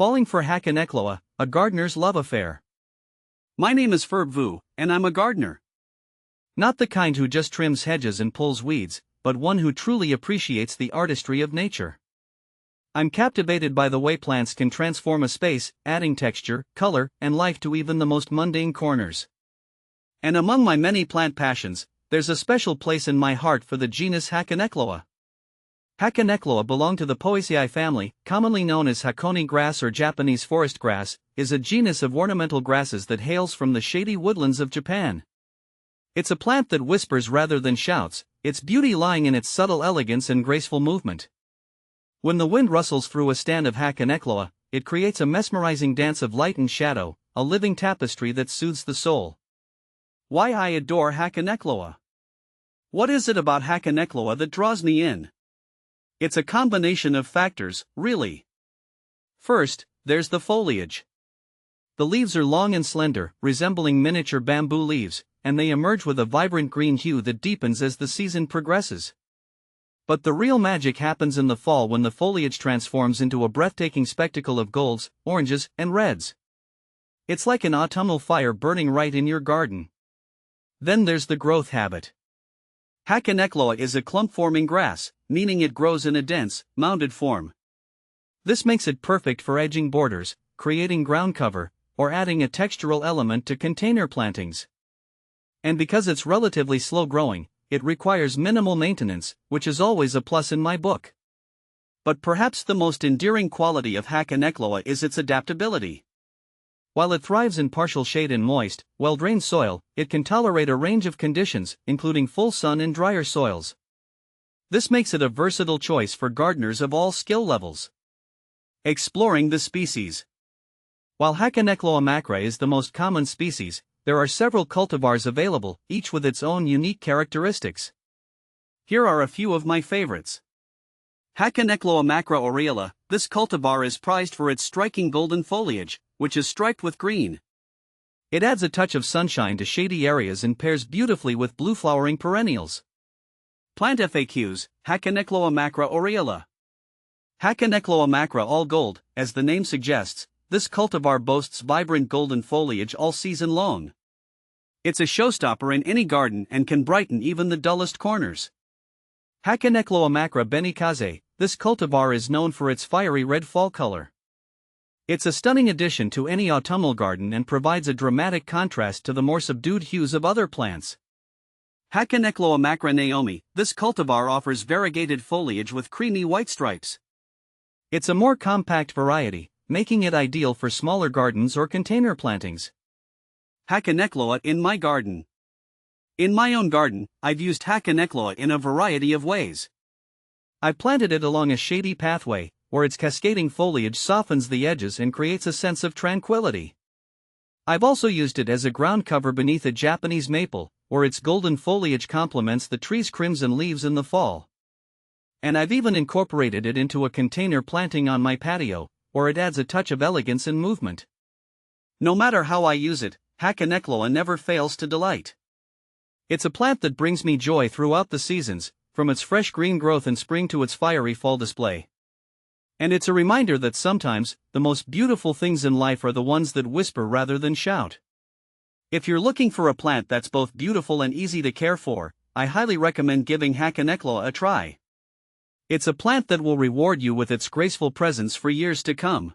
Falling for Hakonechloa, a gardener's love affair. My name is Ferb Vu, and I'm a gardener. Not the kind who just trims hedges and pulls weeds, but one who truly appreciates the artistry of nature. I'm captivated by the way plants can transform a space, adding texture, color, and life to even the most mundane corners. And among my many plant passions, there's a special place in my heart for the genus Hakonechloa. Hakonechloa belong to the Poaceae family, commonly known as Hakone grass or Japanese forest grass, is a genus of ornamental grasses that hails from the shady woodlands of Japan. It's a plant that whispers rather than shouts, its beauty lying in its subtle elegance and graceful movement. When the wind rustles through a stand of Hakonechloa, it creates a mesmerizing dance of light and shadow, a living tapestry that soothes the soul. Why I adore Hakonechloa. What is it about Hakonechloa that draws me in? It's a combination of factors, really. First, there's the foliage. The leaves are long and slender, resembling miniature bamboo leaves, and they emerge with a vibrant green hue that deepens as the season progresses. But the real magic happens in the fall when the foliage transforms into a breathtaking spectacle of golds, oranges, and reds. It's like an autumnal fire burning right in your garden. Then there's the growth habit. Hakonechloa is a clump-forming grass, meaning it grows in a dense, mounded form. This makes it perfect for edging borders, creating ground cover, or adding a textural element to container plantings. And because it's relatively slow-growing, it requires minimal maintenance, which is always a plus in my book. But perhaps the most endearing quality of Hakonechloa is its adaptability. While it thrives in partial shade and moist, well-drained soil, it can tolerate a range of conditions, including full sun and drier soils. This makes it a versatile choice for gardeners of all skill levels. Exploring the species. While Hakonechloa macra is the most common species, there are several cultivars available, each with its own unique characteristics. Here are a few of my favorites. Hakonechloa macra aureola. This cultivar is prized for its striking golden foliage, which is striped with green. It adds a touch of sunshine to shady areas and pairs beautifully with blue-flowering perennials. Plant FAQs, Hakonechloa macra aureola. Hakonechloa macra all gold, as the name suggests, this cultivar boasts vibrant golden foliage all season long. It's a showstopper in any garden and can brighten even the dullest corners. Hakonechloa macra benikaze. This cultivar is known for its fiery red fall color. It's a stunning addition to any autumnal garden and provides a dramatic contrast to the more subdued hues of other plants. Hakonechloa macra naomi. This cultivar offers variegated foliage with creamy white stripes. It's a more compact variety, making it ideal for smaller gardens or container plantings. Hakonechloa in my garden. In my own garden, I've used Hakonechloa in a variety of ways. I've planted it along a shady pathway, where its cascading foliage softens the edges and creates a sense of tranquility. I've also used it as a ground cover beneath a Japanese maple, where its golden foliage complements the tree's crimson leaves in the fall. And I've even incorporated it into a container planting on my patio, where it adds a touch of elegance and movement. No matter how I use it, Hakonechloa never fails to delight. It's a plant that brings me joy throughout the seasons, from its fresh green growth in spring to its fiery fall display. And it's a reminder that sometimes, the most beautiful things in life are the ones that whisper rather than shout. If you're looking for a plant that's both beautiful and easy to care for, I highly recommend giving Hakonechloa a try. It's a plant that will reward you with its graceful presence for years to come.